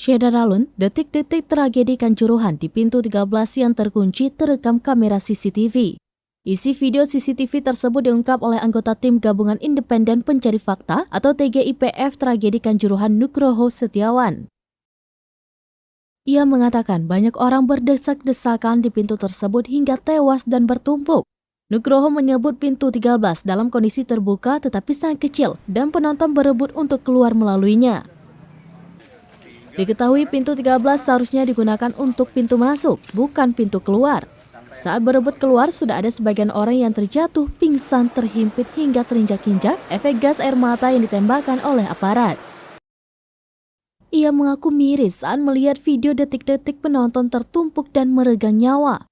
Syederalun, detik-detik tragedi Kanjuruhan di pintu 13 yang terkunci terekam kamera CCTV. Isi video CCTV tersebut diungkap oleh anggota Tim Gabungan Independen Pencari Fakta atau TGIPF tragedi Kanjuruhan Nugroho Setiawan. Ia mengatakan banyak orang berdesak-desakan di pintu tersebut hingga tewas dan bertumpuk. Nugroho menyebut pintu 13 dalam kondisi terbuka tetapi sangat kecil dan penonton berebut untuk keluar melaluinya. Diketahui pintu 13 seharusnya digunakan untuk pintu masuk, bukan pintu keluar. Saat berebut keluar, sudah ada sebagian orang yang terjatuh, pingsan, terhimpit hingga terinjak-injak efek gas air mata yang ditembakkan oleh aparat. Ia mengaku miris saat melihat video detik-detik penonton tertumpuk dan meregang nyawa.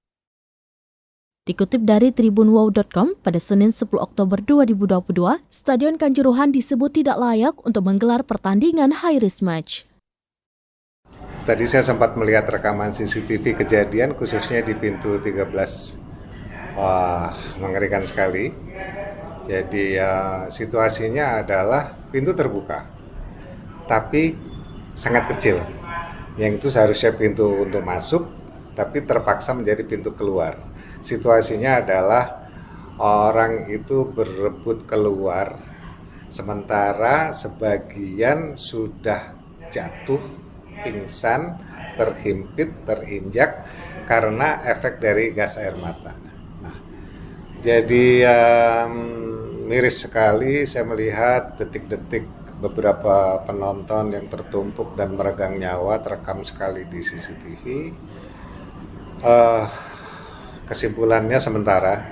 Dikutip dari tribunwow.com, pada Senin 10 Oktober 2022, Stadion Kanjuruhan disebut tidak layak untuk menggelar pertandingan high-risk match. Tadi saya sempat melihat rekaman CCTV kejadian khususnya di pintu 13. Wah, mengerikan sekali. Jadi situasinya adalah pintu terbuka, tapi sangat kecil. Yang itu seharusnya pintu untuk masuk, tapi terpaksa menjadi pintu keluar. Situasinya adalah orang itu berebut keluar, sementara sebagian sudah jatuh, pingsan, terhimpit, terinjak karena efek dari gas air mata. Nah, jadi miris sekali saya melihat detik-detik beberapa penonton yang tertumpuk dan meregang nyawa terekam sekali di CCTV. Kesimpulannya sementara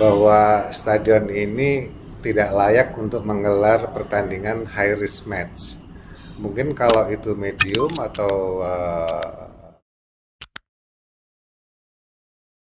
bahwa stadion ini tidak layak untuk menggelar pertandingan high risk match. Mungkin kalau itu medium atau